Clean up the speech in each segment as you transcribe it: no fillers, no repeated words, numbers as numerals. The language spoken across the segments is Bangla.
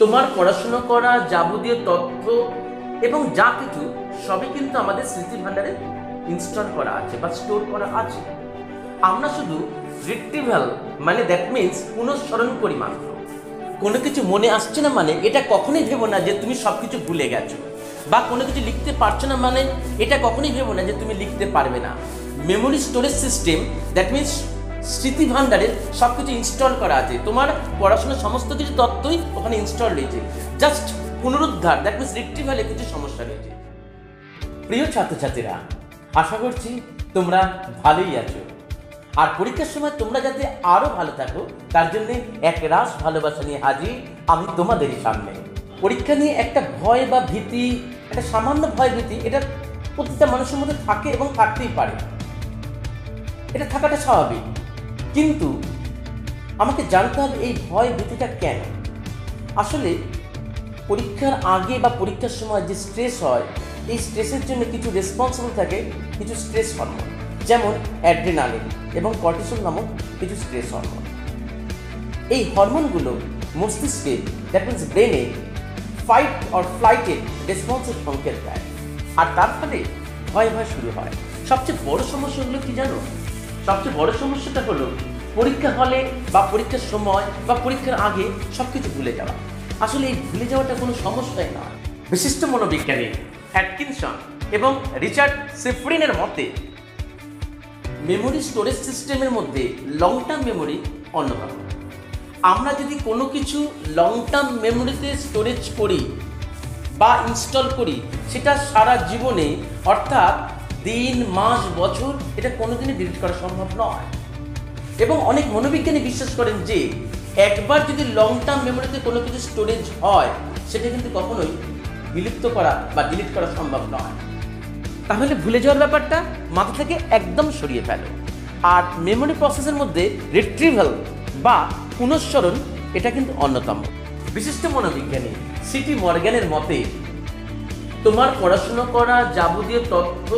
তোমার পড়াশোনা করা যাবতীয় তথ্য এবং যা কিছু সবই কিন্তু আমাদের স্মৃতি ভান্ডারে ইনস্টল করা আছে বা স্টোর করা আছে। আমরা শুধু রিট্রিভাল মানে দ্যাট মিনস পুনঃস্মরণ করি মাত্র। কোনো কিছু মনে আসছে না মানে এটা কখনোই ভেবো না যে তুমি সব কিছু ভুলে গেছো, বা কোনো কিছু লিখতে পারছো না মানে এটা কখনোই ভেবো না যে তুমি লিখতে পারবে না। Memory storage system that means স্মৃতি ভান্ডারে সব কিছু ইনস্টল করা আছে। তোমার পড়াশোনার সমস্ত কিছু তথ্যই ওখানে ইনস্টল রয়েছে, জাস্ট পুনরুদ্ধার দ্যাট মিনস রিট্রিভালে কিছু সমস্যা রয়েছে। প্রিয় ছাত্রছাত্রীরা, আশা করছি তোমরা ভালোই আছো, আর পরীক্ষার সময় তোমরা যাতে আরো ভালো থাকো তার জন্য এক রাস ভালোবাসা নিয়ে হাজির আমি তোমাদেরই সামনে। পরীক্ষা নিয়ে একটা ভয় বা ভীতি, একটা সামান্য ভয় ভীতি, এটা প্রত্যেকটা মানুষের মধ্যে থাকে এবং থাকতেই পারে, এটা থাকাটা স্বাভাবিক। কিন্তু আমাকে জানতে হবে এই ভয় ভীতিটা কেন। আসলে পরীক্ষার আগে বা পরীক্ষার সময় যে স্ট্রেস হয়, এই স্ট্রেসের জন্য কিছু রেসপন্সিবল থাকে কিছু স্ট্রেস হরমোন, যেমন অ্যাড্রেনালিন এবং কর্টিসল নামক কিছু স্ট্রেস হরমোন। এই হরমোনগুলো মস্তিষ্কে দ্যাট মিনস ব্রেনে ফাইট অর ফ্লাইটের রেসপন্সের সংকেত দেয়, আর তার ফলে ভয় ভয় শুরু হয়। সবচেয়ে বড় সমস্যা হলো কি জানো? সবচেয়ে বড় সমস্যাটা হলো পরীক্ষা হলে বা পরীক্ষার সময় বা পরীক্ষার আগে সবকিছু ভুলে যাওয়া। আসলে এই ভুলে যাওয়াটা কোনো সমস্যাই নয়। বিশিষ্ট মনোবিজ্ঞানী অ্যাটকিনসন এবং রিচার্ড সেফরিনের মতে মেমোরি স্টোরেজ সিস্টেমের মধ্যে লং টার্ম মেমোরি অন্যতম। আমরা যদি কোনো কিছু লং টার্ম মেমোরিতে স্টোরেজ করি বা ইনস্টল করি, সেটা সারা জীবনে অর্থাৎ দিন মাস বছর এটা কোনোদিনই ডিলিট করা সম্ভব নয়। এবং অনেক মনোবিজ্ঞানী বিশ্বাস করেন যে একবার যদি লং টার্ম মেমোরিতে কোনো কিছু স্টোরেজ হয় সেটা কিন্তু কখনোই বিলুপ্ত করা বা ডিলিট করা সম্ভব নয়। তাহলে ভুলে যাওয়ার ব্যাপারটা মাথা থেকে একদম সরিয়ে ফেলো। আর মেমোরি প্রসেসের মধ্যে রিট্রিভাল বা পুনঃস্মরণ এটা কিন্তু অন্যতম। বিশিষ্ট মনোবিজ্ঞানী সিটি মর্গ্যানের মতে তোমার পড়াশোনা করা যাবতীয় তথ্য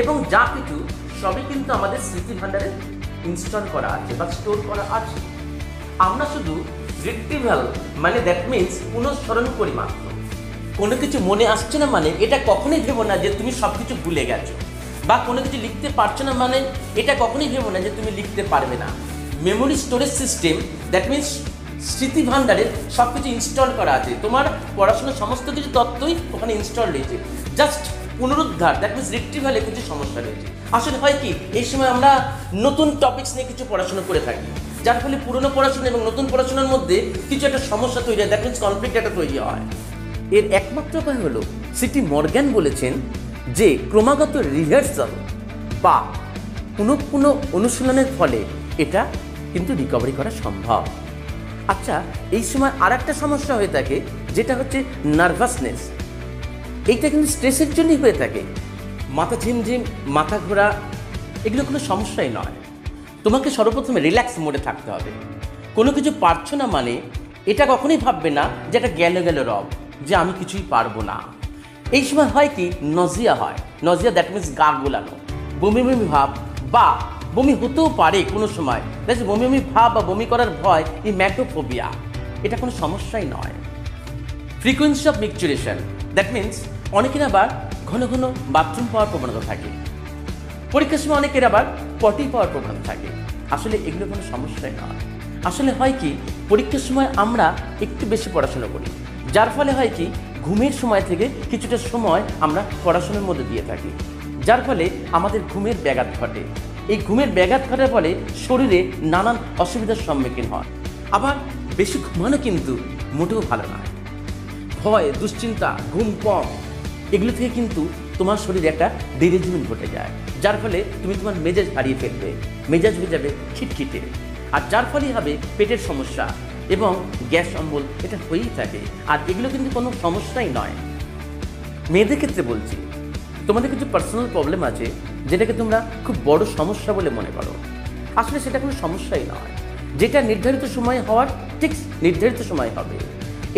এবং যা কিছু সবই কিন্তু আমাদের স্মৃতি ভান্ডারে ইনস্টল করা আছে বা স্টোর করা আছে। আমরা শুধু রিট্রিভাল মানে দ্যাট মিনস পুনঃস্মরণ করি মাত্র। কোনো কিছু মনে আসছে না মানে এটা কখনোই ভেবো না যে তুমি সব কিছু ভুলে গেছো, বা কোনো কিছু লিখতে পারছো না মানে এটা কখনোই ভেবো না যে তুমি লিখতে পারবে না। Memory storage system that means স্মৃতি ভান্ডারে সব কিছু ইনস্টল করা আছে। তোমার পড়াশোনার সমস্ত কিছু তথ্যই ওখানে ইনস্টল রয়েছে, জাস্ট পুনরুদ্ধার দ্যাট মিনস রিট্রিভালে কিছু সমস্যা রয়েছে। আসলে হয় কি, এই সময় আমরা নতুন টপিকস নিয়ে কিছু পড়াশোনা করে থাকি, যার ফলে পুরনো পড়াশোনা এবং নতুন পড়াশোনার মধ্যে কিছু একটা সমস্যা তৈরি হয়, দ্যাট মিনস কনফ্লিক্ট একটা তৈরি হয়। এর একমাত্র উপায় হলো সিটি মর্গ্যান বলেছেন যে ক্রমাগত রিহার্সাল বা পুনঃ অনুশীলনের ফলে এটা কিন্তু রিকভারি করা সম্ভব। আচ্ছা, এই সময় আর একটা সমস্যা হয়ে থাকে যেটা হচ্ছে নার্ভাসনেস। এইটা কিন্তু স্ট্রেসের জন্যই হয়ে থাকে। মাথা ঝিমঝিম, মাথা ঘোরা, এগুলো কোনো সমস্যাই নয়। তোমাকে সর্বপ্রথমে রিল্যাক্স মোডে থাকতে হবে। কোনো কিছু পারছো না মানে এটা কখনোই ভাববে না যে এটা গেল রব, যে আমি কিছুই পারবো না। এই সময় হয় কি, নজিয়া হয়। নজিয়া দ্যাট মিনস গা গোলানো, বমি বমি ভাব, বা বমি হতেও পারে কোনো সময়। বমি বমি ভাব বা বমি করার ভয়, এই ম্যাটোফোবিয়া, এটা কোনো সমস্যাই নয়। ফ্রিকোয়েন্সি অফ মিকচুরেশন দ্যাট মিনস অনেকের আবার ঘন ঘন বাথরুম পাওয়ার প্রবণতা থাকে। পরীক্ষার সময় অনেকের আবার পটি পাওয়ার প্রবণতা থাকে। আসলে এগুলো কোনো সমস্যাই নয়। আসলে হয় কি, পরীক্ষার সময় আমরা একটু বেশি পড়াশোনা করি, যার ফলে হয় কি, ঘুমের সময় থেকে কিছুটা সময় আমরা পড়াশোনার মধ্যে দিয়ে থাকি, যার ফলে আমাদের ঘুমের ব্যাঘাত ঘটে। এই ঘুমের ব্যাঘাত ঘটার ফলে শরীরে নানান অসুবিধার সম্মুখীন হয়। আবার বেশি ঘুমানো কিন্তু মোটেও ভালো নয়। ভয়, দুশ্চিন্তা, ঘুম কম, এগুলো থেকে কিন্তু তোমার শরীরে একটা ডিরেজমেন্ট ঘটে যায়, যার ফলে তুমি তোমার মেজাজ হারিয়ে ফেলবে, মেজাজ হয়ে যাবে খিটখিটে, আর যার ফলেই হবে পেটের সমস্যা এবং গ্যাস অম্বল, এটা হয়েই থাকে। আর এগুলো কিন্তু কোনো সমস্যাই নয়। মেয়েদের ক্ষেত্রে বলছি, তোমাদের কিছু পার্সোনাল প্রবলেম আছে যেটাকে তোমরা খুব বড় সমস্যা বলে মনে করো। আসলে সেটা কোনো সমস্যাই নয়। যেটা নির্ধারিত সময় হওয়ার ঠিক নির্ধারিত সময় হবে,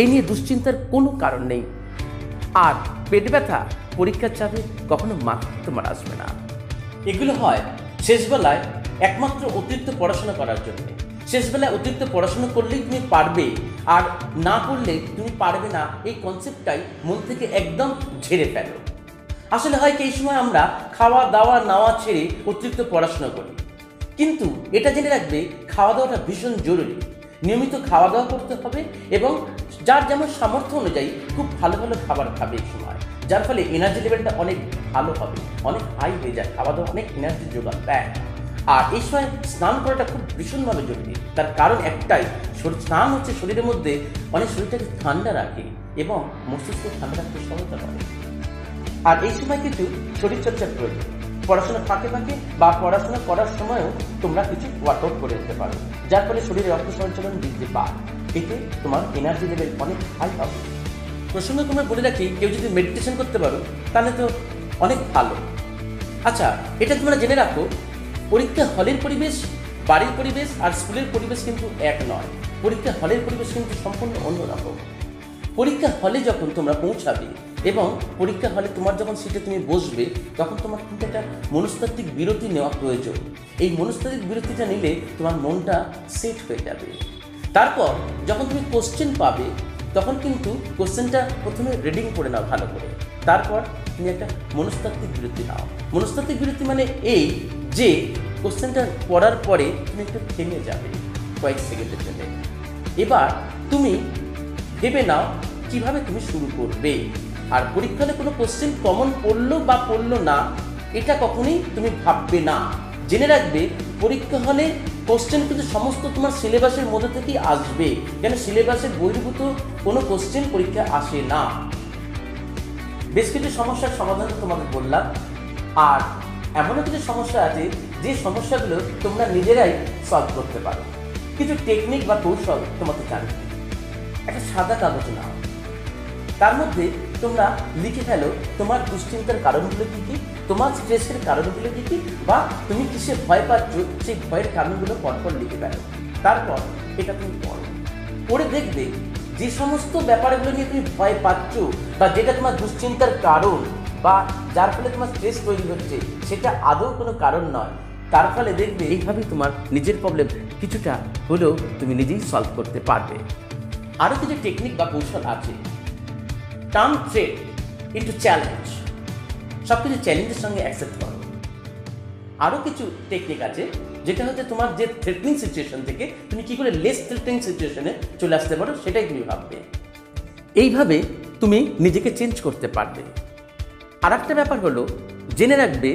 এই নিয়ে দুশ্চিন্তার কোনো কারণ নেই। আর পেট ব্যথা, পরীক্ষার চাপে কখনো মাথা তোমার আসবে না। এগুলো হয় শেষবেলায় একমাত্র অতিরিক্ত পড়াশোনা করার জন্য। শেষবেলায় অতিরিক্ত পড়াশোনা করলেই তুমি পারবে আর না করলে তুমি পারবে না, এই কনসেপ্টটাই মন থেকে একদম ঝেড়ে ফেলো। আসলে হয় কি এই সময় আমরা খাওয়া দাওয়া নাওয়া ছেড়ে অতিরিক্ত পড়াশোনা করি, কিন্তু এটা জেনে রাখবে খাওয়া দাওয়াটা ভীষণ জরুরি। নিয়মিত খাওয়া দাওয়া করতে হবে এবং যার যেমন সামর্থ্য অনুযায়ী খুব ভালো ভালো খাবার খাবে এই সময়, যার ফলে এনার্জি লেভেলটা অনেক ভালো হবে, অনেক হাই হয়ে যায়। খাওয়া দাওয়া অনেক এনার্জি যোগান দেয়। আর এই সময় স্নান করাটা খুব ভীষণভাবে জরুরি। তার কারণ একটাই, স্নান হচ্ছে শরীরের মধ্যে অনেক শরীরটাকে ঠান্ডা রাখে এবং মস্তিষ্ক ঠান্ডা রাখতে সহায়তা করে। আর এই সময় কিন্তু শরীরচর্চার প্রয়োজন। পড়াশোনা ফাঁকে ফাঁকে বা পড়াশোনা করার সময়ও তোমরা কিছু ওয়ার্কআউট করে নিতে পারো, যার ফলে শরীরে রক্ত সঞ্চালন বৃদ্ধি পায়। এতে তোমার এনার্জি লেভেল অনেক হাই হবে। প্রসঙ্গে তোমার বলে রাখি, কেউ যদি মেডিটেশন করতে পারো তাহলে তো অনেক ভালো। আচ্ছা, এটা তোমরা জেনে রাখো, পরীক্ষা হলের পরিবেশ, বাড়ির পরিবেশ আর স্কুলের পরিবেশ কিন্তু এক নয়। পরীক্ষা হলের পরিবেশ কিন্তু সম্পূর্ণ অন্যরকম। পরীক্ষা হলে যখন তোমরা পৌঁছাবে এবং পরীক্ষা হলে তোমার যখন সিটে তুমি বসবে, তখন তোমার কিন্তু একটা মনস্তাত্ত্বিক বিরতি নেওয়া প্রয়োজন। এই মনস্তাত্ত্বিক বিরতিটা নিলে তোমার মনটা সেট হয়ে যাবে। তারপর যখন তুমি কোশ্চেন পাবে, তখন কিন্তু কোশ্চেনটা প্রথমে রিডিং করে নাও ভালো করে, তারপর তুমি একটা মনস্তাত্ত্বিক বিরতি নাও। মনস্তাত্ত্বিক বিরতি মানে এই যে কোশ্চেনটা পড়ার পরে তুমি একটু থেমে যাবে কয়েক সেকেন্ডের জন্য। এবার তুমি ভেবে নাও কিভাবে তুমি শুরু করবে। আর পরীক্ষা হলে কোনো কোশ্চেন কমন পড়লো বা পড়লো না, এটা কখনোই তুমি ভাববে না। জেনে রাখবে, পরীক্ষা হলে কোশ্চেন কিন্তু সমস্ত তোমার সিলেবাসের মধ্যে থেকেই আসবে, কেন সিলেবাসের বহির্ভূত কোনো কোশ্চেন পরীক্ষা আসে না। বেশ কিছু সমস্যার সমাধান তোমাকে বললাম, আর এমনও কিছু সমস্যা আছে যে সমস্যাগুলো তোমরা নিজেরাই সলভ করতে পারো। কিছু টেকনিক বা কৌশল তোমাকে জানবে। একটা সাদা কাগজ নাও, তার মধ্যে তোমরা লিখে ফেলো তোমার দুশ্চিন্তার কারণগুলো কী কী, তোমার স্ট্রেসের কারণগুলো কী কী, বা তুমি কিসে ভয় পাচ্ছ সেই ভয়ের কারণগুলো পরপর লিখে ফেলো। তারপর এটা তুমি পড়ে দেখবে যে সমস্ত ব্যাপারগুলো নিয়ে তুমি ভয় পাচ্ছ বা যেটা তোমার দুশ্চিন্তার কারণ বা যার ফলে তোমার স্ট্রেস তৈরি হচ্ছে, সেটা আদৌ কোনো কারণ নয়। তার ফলে দেখবে এইভাবেই তোমার নিজের প্রবলেম কিছুটা হলেও তুমি নিজেই সলভ করতে পারবে। আরও কিছু টেকনিক বা কৌশল আছে। টার্ন থ্রেট ইন্টু চ্যালেঞ্জ, সব কিছু চ্যালেঞ্জের সঙ্গে অ্যাকসেপ্ট করো। আরও কিছু টেকনিক আছে, যেটা হচ্ছে তোমার যে থ্রেটনিং সিচুয়েশন থেকে তুমি কী করে লেস থ্রেটনিং সিচুয়েশনে চলে আসতে পারো, সেটাই তুমি ভাববে। এইভাবে তুমি নিজেকে চেঞ্জ করতে পারবে। আর একটা ব্যাপার হলো, জেনে রাখবে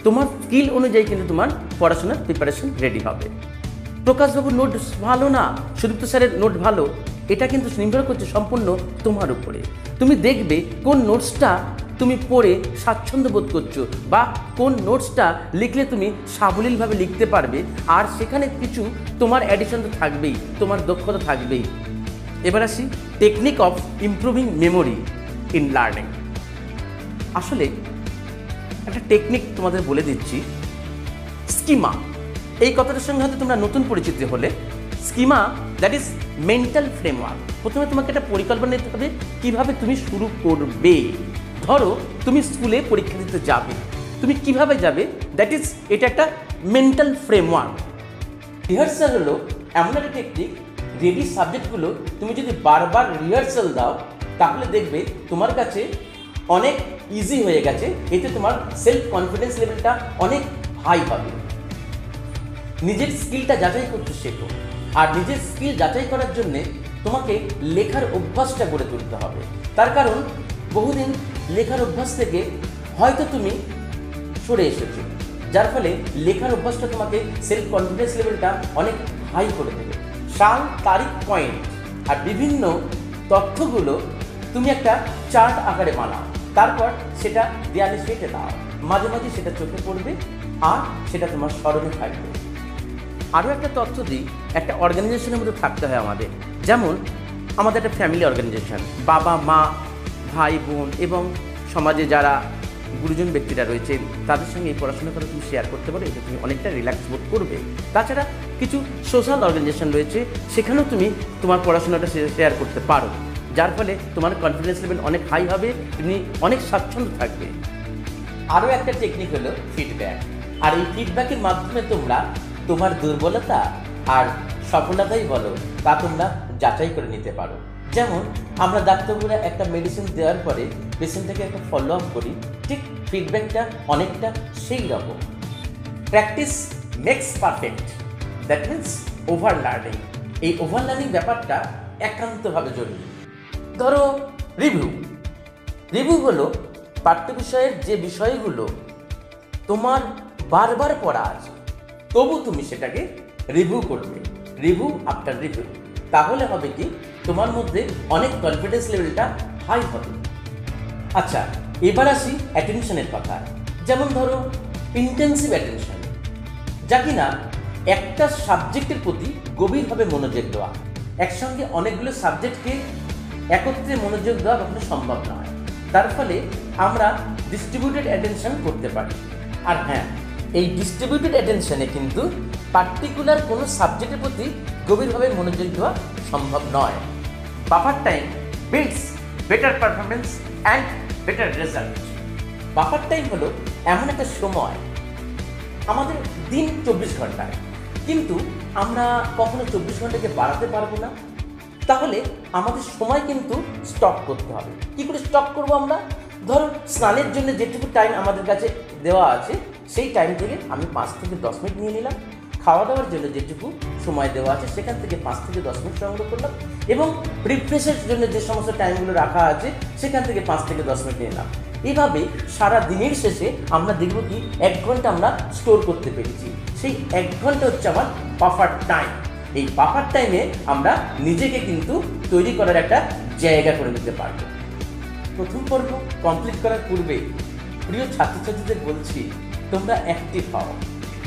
তোমার স্কিল অনুযায়ী কিন্তু তোমার পড়াশোনার প্রিপারেশন রেডি হবে। প্রকাশবাবুর নোট ভালো না, সুদীপ্ত স্যারের নোট ভালো, এটা কিন্তু নির্ভর করছে সম্পূর্ণ তোমার উপরে। তুমি দেখবে কোন নোটসটা তুমি পড়ে স্বাচ্ছন্দ্য বোধ করছো বা কোন নোটসটা লিখলে তুমি সাবলীলভাবে লিখতে পারবে, আর সেখানে কিছু তোমার অ্যাডিশন তো থাকবেই, তোমার দক্ষতা থাকবেই। এবার আসি technique of improving memory in learning. আসলে একটা টেকনিক তোমাদের বলে দিচ্ছি, স্কিমা। এই কথাটার সঙ্গে হয়তো তোমরা নতুন পরিচিতি হলে। Schema that is mental framework. প্রথমে তোমাকে একটা পরিকল্পনা নিতে হবে কীভাবে তুমি শুরু করবে। ধরো তুমি স্কুলে পরীক্ষা দিতে যাবে, তুমি কিভাবে যাবে, দ্যাট ইজ এটা একটা মেন্টাল ফ্রেমওয়ার্ক। রিহার্সাল হলো এমন একটা টেকনিক, রেডি সাবজেক্টগুলো তুমি যদি বারবার রিহার্সাল দাও, তাহলে দেখবে তোমার কাছে অনেক ইজি হয়ে গেছে। এতে তোমার সেলফ কনফিডেন্স লেভেলটা অনেক হাই হবে। নিজের স্কিলটা যাচাই করতে শেখো। আর নিজের স্কিল যাচাই করার জন্যে তোমাকে লেখার অভ্যাসটা গড়ে তুলতে হবে। তার কারণ বহুদিন লেখার অভ্যাস থেকে হয়তো তুমি সরে এসেছো, যার ফলে লেখার অভ্যাসটা তোমাকে সেলফ কনফিডেন্স লেভেলটা অনেক হাই করে দেবে। সাল, তারিখ, পয়েন্ট আর বিভিন্ন তথ্যগুলো তুমি একটা চার্ট আকারে বানাও, তারপর সেটা দেয়ালে ফেটে দাও। মাঝে মাঝে সেটা চোখে পড়বে আর সেটা তোমার স্মরণে থাকবে। আরও একটা তথ্য দিই, একটা অর্গানাইজেশনের মধ্যে থাকতে হয় আমাদের। যেমন আমাদের একটা ফ্যামিলি অর্গানাইজেশন, বাবা মা ভাই বোন এবং সমাজে যারা গুরুজন ব্যক্তিরা রয়েছে তাদের সঙ্গে এই পড়াশোনা করে তুমি শেয়ার করতে পারো, এটা তুমি অনেকটা রিল্যাক্স বোধ করবে। তাছাড়া কিছু সোশ্যাল অর্গানাইজেশন রয়েছে, সেখানেও তুমি তোমার পড়াশোনাটা শেয়ার করতে পারো, যার ফলে তোমার কনফিডেন্স লেভেল অনেক হাই হবে, তুমি অনেক স্বাচ্ছন্দ্য থাকবে। আরও একটা টেকনিক হলো ফিডব্যাক। আর এই ফিডব্যাকের মাধ্যমে তোমরা তোমার দুর্বলতা আর সফলতাই বলো তা তোমরা যাচাই করে নিতে পারো। যেমন আমরা ডাক্তারবাবুরা একটা মেডিসিন দেওয়ার পরে পেশেন্টটাকে একটা ফলো আপ করি, ঠিক ফিডব্যাকটা অনেকটা সেই রকম। Practice makes perfect, that means over learning. এই ওভার লার্নিং ব্যাপারটা একান্তভাবে জরুরি। ধরো রিভিউ হলো পাঠ্য বিষয়ের যে বিষয়গুলো তোমার বারবার পড়া আছে, তবু তুমি সেটাকে রিভিউ করবে, রিভিউ আফটার রিভিউ। তাহলে হবে কি, তোমার মধ্যে অনেক কনফিডেন্স লেভেলটা হাই হবে। আচ্ছা, এবার আসি অ্যাটেনশনের কথা। যেমন ধরো ইন্টেন্সিভ অ্যাটেনশন, যা কিনা একটা সাবজেক্টের প্রতি গভীরভাবে মনোযোগ দেওয়া। একসঙ্গে অনেকগুলো সাবজেক্টকে একত্রে মনোযোগ দেওয়া কখনো সম্ভব নয়। তার ফলে আমরা ডিস্ট্রিবিউটেড অ্যাটেনশন করতে পারি। আর হ্যাঁ, এই ডিস্ট্রিবিউটেড অ্যাটেনশনে কিন্তু পার্টিকুলার কোনো সাবজেক্টের প্রতি গভীরভাবে মনোযোগ দেওয়া সম্ভব নয়। Buffer time builds better performance and better result. Buffer time হলো এমন একটা সময়, আমাদের দিন 24 ঘন্টায়, কিন্তু আমরা কখনো 24 ঘন্টাকে বাড়াতে পারবো না। তাহলে আমাদের সময় কিন্তু স্টক করতে হবে। কি করে স্টক করবো আমরা? ধরো স্নানের জন্য যেটুকু টাইম আমাদের কাছে দেওয়া আছে, সেই টাইম থেকে আমি 5 থেকে 10 মিনিট নিয়ে নিলাম। খাওয়া দাওয়ার জন্য যেটুকু সময় দেওয়া আছে, সেখান থেকে 5 থেকে 10 মিনিট সংগ্রহ করলাম। এবং রিফ্রেশের জন্য যে সমস্ত টাইমগুলো রাখা আছে, সেখান থেকে 5 থেকে 10 মিনিট নিলাম। এভাবে সারা দিনের শেষে আমরা দেখব কি 1 ঘন্টা আমরা স্টোর করতে পেরেছি। সেই 1 ঘন্টা হচ্ছে আমার বাফার টাইম। এই বাফার টাইমে আমরা নিজেকে কিন্তু তৈরি করার একটা জায়গা করে নিতে পারবো। প্রথম পর্ব কমপ্লিট করার পূর্বে প্রিয় ছাত্রছাত্রীদের বলছি, তোমরা অ্যাক্টিভ হও।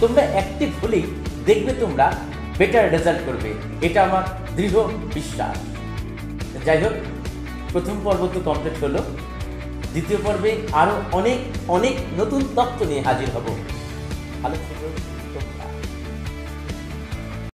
তোমরা অ্যাক্টিভ হলেই দেখবে তোমরা বেটার রেজাল্ট করবে, এটা আমার দৃঢ় বিশ্বাস। যাই হোক, প্রথম পর্ব তো কমপ্লিট হলো। দ্বিতীয় পর্বে আরও অনেক নতুন তথ্য নিয়ে হাজির হব। ভালো থেকো তোমরা।